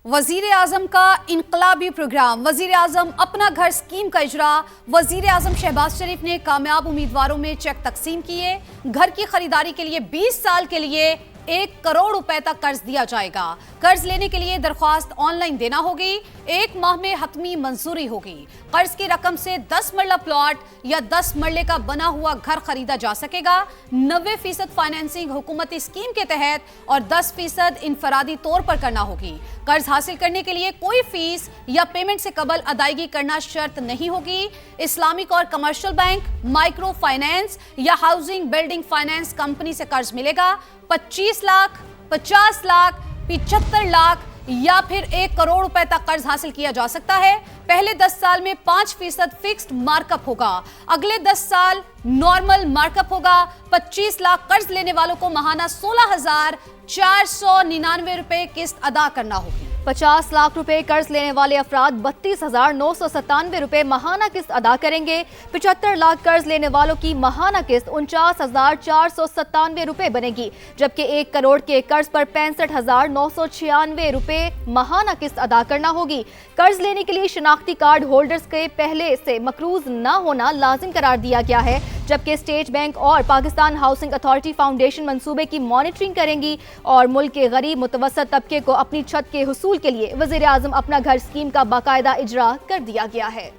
वजीर आजम का इनकलाबी प्रोग्राम वजीर आजम अपना घर स्कीम का इजरा। वजीर आजम शहबाज शरीफ ने कामयाब उम्मीदवारों में चेक तकसीम किए। घर की खरीदारी के लिए 20 साल के लिए 1 करोड़ रुपए तक कर्ज दिया जाएगा। कर्ज लेने के लिए दरख्वास्त ऑनलाइन देना होगी। 1 माह में हतमी मंजूरी होगी। कर्ज की रकम से 10 मरला प्लॉट या 10 मरले का बना हुआ घर खरीदा जा सकेगा। 90% फाइनेंसिंग हुकूमती स्कीम के तहत और 10% इनफरादी तौर पर करना होगी। कर्ज हासिल करने के लिए कोई फीस या पेमेंट से कबल अदायगी करना शर्त नहीं होगी। इस्लामिक और कमर्शियल बैंक, माइक्रो फाइनेंस या हाउसिंग बिल्डिंग फाइनेंस कंपनी से कर्ज मिलेगा। 25 लाख, 50 लाख, 75 लाख या फिर 1 करोड़ रुपए तक कर्ज हासिल किया जा सकता है। पहले 10 साल में 5% फिक्स्ड मार्कअप होगा। अगले 10 साल नॉर्मल मार्कअप होगा। 25 लाख कर्ज लेने वालों को माहाना 16,499 रुपए किस्त अदा करना होगी। 50 लाख रुपए कर्ज लेने वाले अफराद 32,997 रुपए माहाना किस्त अदा करेंगे। 75 लाख कर्ज लेने वालों की माहाना किस्त 49,497 रुपए बनेगी, जबकि 1 करोड़ के कर्ज पर 65,996 रुपए माहाना किस्त अदा करना होगी। कर्ज लेने के लिए शनाख्ती कार्ड होल्डर्स के पहले से मकरूज न होना लाजिम करार दिया गया है, जबकि स्टेट बैंक और पाकिस्तान हाउसिंग अथॉरिटी फाउंडेशन मंसूबे की मॉनिटरिंग करेंगी और मुल्क के गरीब मुतवसत तबके को अपनी छत के हुसूल के लिए वज़ीर आज़म अपना घर स्कीम का बाकायदा इजरा कर दिया गया है।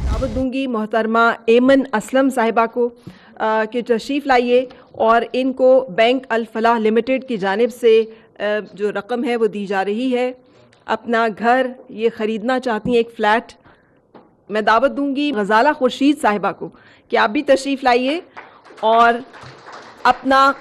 दावत दूंगी मोहतरमा एमन असलम साहिबा को कि तशरीफ़ लाइए और इनको बैंक अल फलाह लिमिटेड की जानिब से जो रकम है वो दी जा रही है। अपना घर ये ख़रीदना चाहती हैं, एक फ़्लैट। मैं दावत दूंगी गज़ाला खुर्शीद साहिबा को कि आप भी तशरीफ़ लाइए और अपना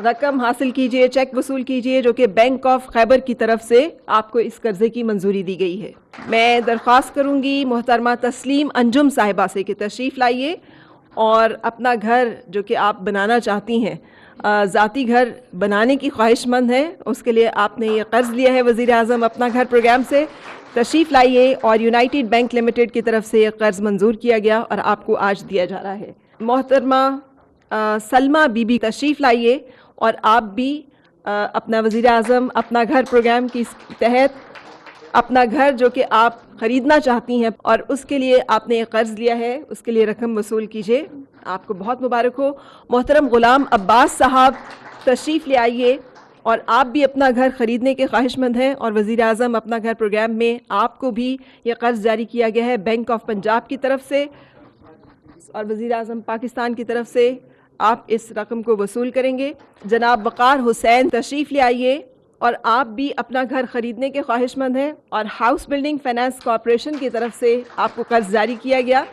रकम हासिल कीजिए, चेक वसूल कीजिए, जो कि बैंक ऑफ खैबर की तरफ से आपको इस कर्ज़े की मंजूरी दी गई है। मैं दरख्वास्त करूंगी मोहतरमा तस्लीम अंजुम साहिबा से कि तशरीफ़ लाइए और अपना घर जो कि आप बनाना चाहती हैं, ज़ाती घर बनाने की ख्वाहिशमंद है, उसके लिए आपने ये कर्ज़ लिया है वज़ीर आज़म अपना घर प्रोग्राम से। तशरीफ़ लाइए और यूनाइटेड बैंक लिमिटेड की तरफ से ये कर्ज़ मंजूर किया गया और आपको आज दिया जा रहा है। मोहतरमा सलमा बीबी तशरीफ़ लाइए और आप भी अपना वज़ीर आज़म अपना घर प्रोग्राम के तहत अपना घर जो कि आप ख़रीदना चाहती हैं और उसके लिए आपने कर्ज़ लिया है, उसके लिए रकम वसूल कीजिए। आपको बहुत मुबारक हो। मोहतरम ग़ुलाम अब्बास साहब तशरीफ़ ले आइए और आप भी अपना घर ख़रीदने के ख्वाहिशमंद हैं और वज़ीर आज़म अपना घर प्रोग्राम में आपको भी ये कर्ज़ जारी किया गया है बैंक ऑफ पंजाब की तरफ से और वज़ीर आज़म पाकिस्तान की तरफ से आप इस रकम को वसूल करेंगे। जनाब वक़ार हुसैन तशरीफ़ ले आइए और आप भी अपना घर ख़रीदने के ख्वाहिशमंद हैं और हाउस बिल्डिंग फाइनेंस कॉर्पोरेशन की तरफ से आपको कर्ज़ जारी किया गया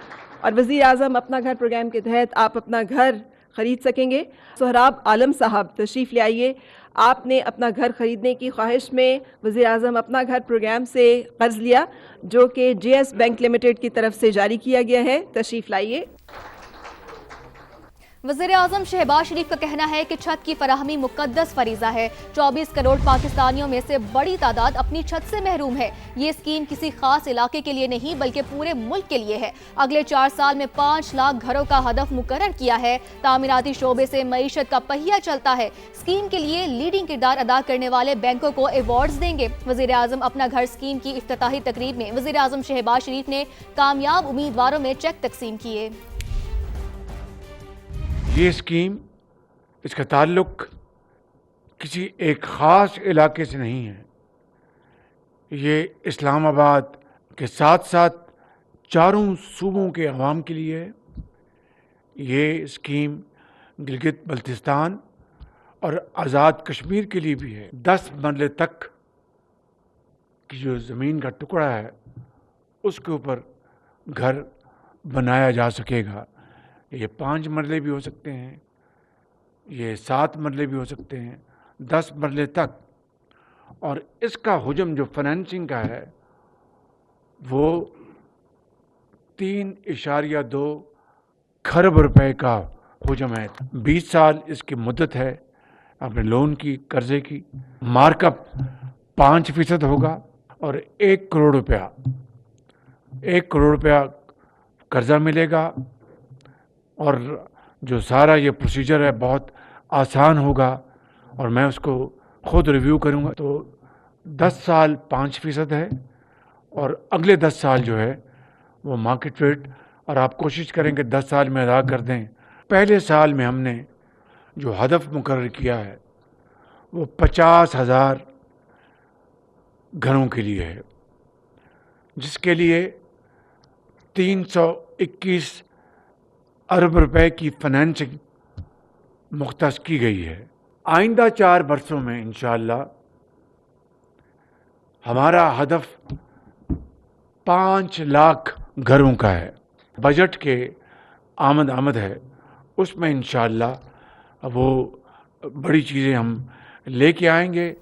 और वज़ीर आज़म अपना घर प्रोग्राम के तहत आप अपना घर ख़रीद सकेंगे। सोहराब आलम साहब तशरीफ़ ले आइए। आपने अपना घर ख़रीदने की ख्वाहिश में वज़ीर आज़म अपना घर प्रोग्राम से कर्ज़ लिया, जो कि JS बैंक लिमिटेड की तरफ से जारी किया गया है। तशरीफ़ लाइए। वज़ीर आज़म शहबाज शरीफ का कहना है कि छत की फराहमी मुक़द्दस फरीज़ा है। 24 करोड़ पाकिस्तानियों में से बड़ी तादाद अपनी छत से महरूम है। ये स्कीम किसी खास इलाके के लिए नहीं बल्कि पूरे मुल्क के लिए है। अगले 4 साल में 5 लाख घरों का हदफ मुकर्रर किया है। तामीराती शोबे से मईशत का पहिया चलता है। स्कीम के लिए लीडिंग किरदार अदा करने वाले बैंकों को अवार्ड्स देंगे। वज़ीर आज़म अपना घर स्कीम की इफ्तिताही तकरीब में वज़ीर आज़म शहबाज शरीफ ने कामयाब उम्मीदवारों में चेक तकसीम किए। ये स्कीम, इसका ताल्लुक किसी एक ख़ास इलाके से नहीं है। ये इस्लामाबाद के साथ साथ चारों सूबों के अवाम के लिए है। ये स्कीम गिलगित बल्तिस्तान और आज़ाद कश्मीर के लिए भी है। 10 मरले तक की जो ज़मीन का टुकड़ा है उसके ऊपर घर बनाया जा सकेगा। ये 5 मरले भी हो सकते हैं, ये 7 मरले भी हो सकते हैं, 10 मरले तक। और इसका हुजम जो फाइनेंसिंग का है वो 3.2 खरब रुपए का हुजम है। 20 साल इसकी मुद्दत है अपने लोन की, कर्जे की। मार्कअप 5% होगा और 1 करोड़ रुपया कर्जा मिलेगा। और जो सारा ये प्रोसीजर है बहुत आसान होगा और मैं उसको خود ریویو کروں گا تو 10 سال 5% ہے اور اگلے 10 سال جو ہے وہ مارکیٹ ریٹ، اور آپ کوشش کریں کہ 10 سال میں ادا کر دیں. پہلے سال میں ہم نے جو ہدف مقرر کیا ہے وہ 50,000 گھروں کے لیے ہے، جس کے لیے 321 ارب روپے کی فنانسنگ مختص کی گئی ہے. آئندہ 4 برسوں میں انشاءاللہ ہمارا ہدف 5 لاکھ گھروں کا ہے. بجٹ کے آمد ہے، اس میں انشاءاللہ وہ بڑی چیزیں ہم لے کے آئیں گے.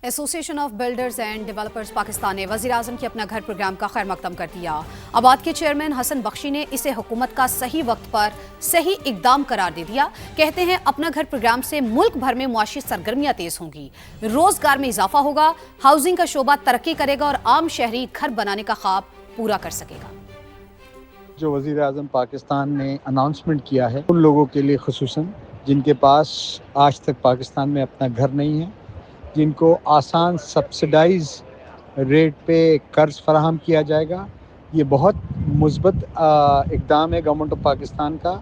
ایسوسی ایشن of builders and developers Pakistan نے وزیر اعظم کے اپنا گھر پروگرام کا خیر مقدم کر دیا. آباد کے چیئرمین حسن بخشی نے اسے حکومت کا صحیح وقت پر صحیح اقدام قرار دے دیا. کہتے ہیں اپنا گھر پروگرام سے ملک بھر میں معاشی سرگرمیاں تیز ہوں گی، روزگار میں اضافہ ہوگا، ہاؤسنگ کا شعبہ ترقی کرے گا اور عام شہری گھر بنانے کا خواب پورا کر سکے گا. جو وزیر اعظم پاکستان نے اناؤنسمنٹ کیا ہے ان لوگوں کے لیے خصوصاً جن کے پاس آج تک پاکستان میں اپنا گھر نہیں ہے، جن کو آسان سبسڈائز ریٹ پہ قرض فراہم کیا جائے گا، یہ بہت مثبت اقدام ہے گورنمنٹ آف پاکستان کا.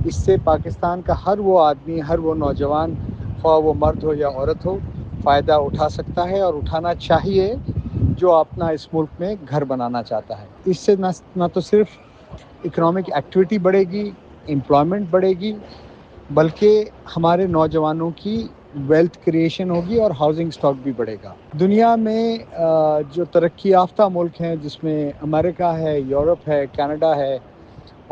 اس سے پاکستان کا ہر وہ آدمی، ہر وہ نوجوان، خواہ وہ مرد ہو یا عورت ہو، فائدہ اٹھا سکتا ہے اور اٹھانا چاہیے جو اپنا اس ملک میں گھر بنانا چاہتا ہے. اس سے نہ تو صرف اکنامک ایکٹیویٹی بڑھے گی، امپلائمنٹ بڑھے گی، بلکہ ہمارے نوجوانوں کی ویلتھ کریشن ہوگی اور ہاؤسنگ سٹاک بھی بڑھے گا. دنیا میں جو ترقی یافتہ ملک ہیں جس میں امریکہ ہے، یورپ ہے، کینیڈا ہے،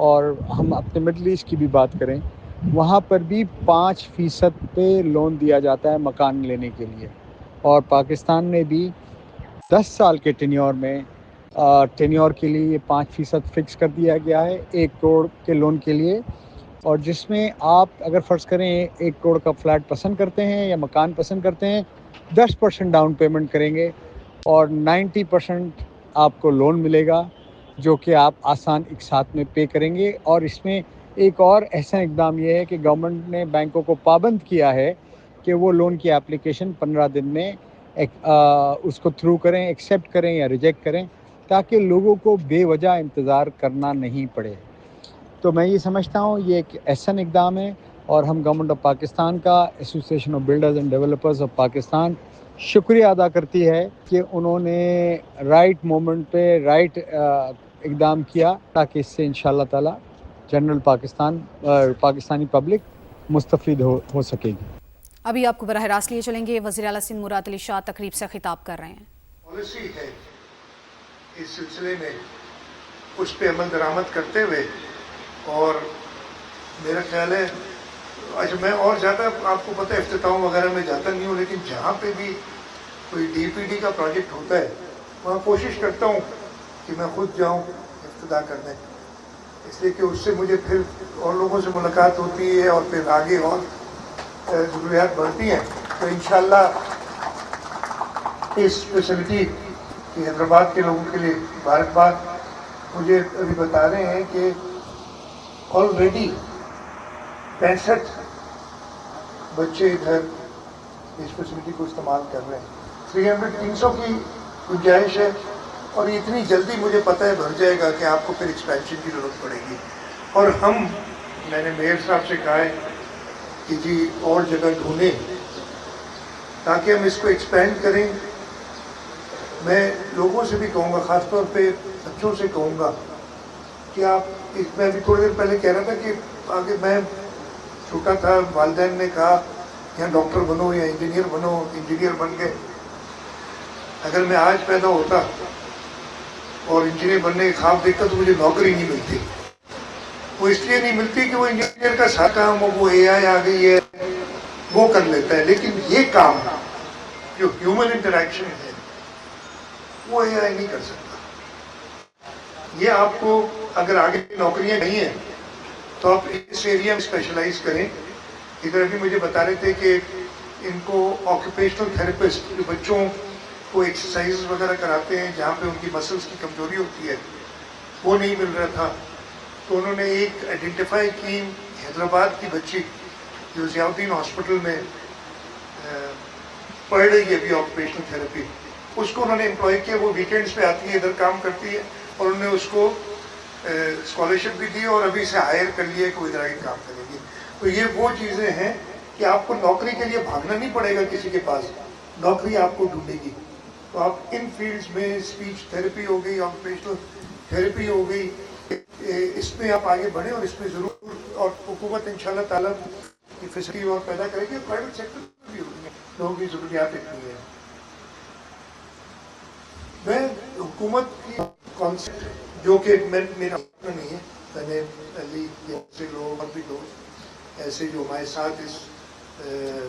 اور ہم اپنے مڈل ایسٹ کی بھی بات کریں، وہاں پر بھی 5% پہ لون دیا جاتا ہے مکان لینے کے لیے. اور پاکستان میں بھی 10 سال کے ٹینیور میں ٹینیور کے لیے یہ 5% فکس کر دیا گیا ہے 1 کروڑ کے لون کے لیے. اور جس میں آپ اگر فرض کریں 1 کروڑ کا فلیٹ پسند کرتے ہیں یا مکان پسند کرتے ہیں، 10% ڈاؤن پیمنٹ کریں گے اور 90% آپ کو لون ملے گا جو کہ آپ آسان ایک ساتھ میں پے کریں گے. اور اس میں ایک اور احسن اقدام یہ ہے کہ گورنمنٹ نے بینکوں کو پابند کیا ہے کہ وہ لون کی اپلیکیشن 15 دن میں اس کو تھرو کریں، ایکسیپٹ کریں یا ریجیکٹ کریں، تاکہ لوگوں کو بے وجہ انتظار کرنا نہیں پڑے. تو میں یہ سمجھتا ہوں یہ ایک احسن اقدام ہے، اور ہم گورنمنٹ آف پاکستان کا ایسوسی ایشن of builders and developers of Pakistan شکریہ ادا کرتی ہے کہ انہوں نے رائٹ مومنٹ پہ رائٹ اقدام کیا، تاکہ اس سے انشاءاللہ تعالی جنرل پاکستانی پبلک مستفید ہو سکے گی. ابھی آپ کو براہ راست لیے چلیں گے. وزیر اعلیٰ سندھ مراد علی شاہ تقریب سے خطاب کر رہے ہیں. پالیسی ہے اس سلسلے میں اس پہ عمل درآمد کرتے ہوئے، اور میرا خیال ہے آج میں اور زیادہ آپ کو پتہ ہے افتتاحوں وغیرہ میں جاتا نہیں ہوں، لیکن جہاں پہ بھی کوئی ڈی پی ڈی کا پروجیکٹ ہوتا ہے وہاں کوشش کرتا ہوں کہ میں خود جاؤں افتتاح کرنے، اس لیے کہ اس سے مجھے پھر اور لوگوں سے ملاقات ہوتی ہے اور پھر آگے اور ضروریات بڑھتی ہیں. تو انشاءاللہ اس فیسلٹی کی حیدرآباد کے لوگوں کے لیے مبارکباد. مجھے ابھی بتا رہے ہیں کہ آلریڈی 65 بچے ادھر اس فیسلٹی کو استعمال کر رہے ہیں. 300 کی گنجائش ہے، اور اتنی جلدی مجھے پتہ ہے بھر جائے گا کہ آپ کو پھر ایکسپینشن کی ضرورت پڑے گی. اور میں نے میئر صاحب سے کہا ہے کہ جی اور جگہ ڈھونڈیں تاکہ ہم اس کو ایکسپینڈ کریں. میں لوگوں سے بھی کہوں گا، خاص طور پہ بچوں سے کہوں گا کہ میں ابھی تھوڑی دیر پہلے کہہ رہا تھا کہ آگے میں چھوٹا تھا، والدین نے کہا یا ڈاکٹر بنو یا انجینئر بنو، انجینئر بن گئے. اگر میں آج پیدا ہوتا اور انجینئر بننے کے خواب دیکھتا تو مجھے نوکری نہیں ملتی. وہ اس لیے نہیں ملتی کہ وہ انجینئر کا سارا کام وہ اے آئی آ گئی ہے وہ کر لیتا ہے، لیکن یہ کام جو ہیومن انٹریکشن ہے وہ اے آئی نہیں کر سکتا. یہ آپ کو اگر آگے نوکریاں نہیں ہیں تو آپ اس ایریا میں اسپیشلائز کریں. ادھر ابھی مجھے بتا رہے تھے کہ ان کو آکوپیشنل تھراپسٹ جو بچوں کو ایکسرسائز وغیرہ کراتے ہیں جہاں پہ ان کی مسلس کی کمزوری ہوتی ہے وہ نہیں مل رہا تھا. تو انہوں نے ایک آئیڈینٹیفائی کی حیدرآباد کی بچی جو ضیاء الدین ہاسپٹل میں पढ़ रही है अभी ऑक्यूपेशनल थेरेपी, उसको उन्होंने एम्प्लॉय किया, वो वीकेंड्स पे आती है, इधर काम करती है, और उन्होंने उसको स्कॉलरशिप भी दी और अभी इसे हायर कर लिया कि वो इधर आके काम करेगी। तो ये वो चीज़ें हैं कि आपको नौकरी के लिए भागना नहीं पड़ेगा किसी के पास, नौकरी आपको ढूंढेगी। तो आप इन फील्ड्स में स्पीच थेरेपी हो गई, ऑक्यूपेशनल थेरेपी हो गई, इसमें आप आगे बढ़े और इसमें ज़रूर, और हुकूमत इंशाल्लाह ताला की फैसिलिटी और पैदा करेगी, प्राइवेट सेक्टर में भी होगी, लोगों की ज़रूरियात इतनी है। मैं हुकूमत की कॉन्सेप्ट जो कि मेरा नहीं है, मैंने अली से लोग और भी लोग ऐसे जो हमारे साथ इस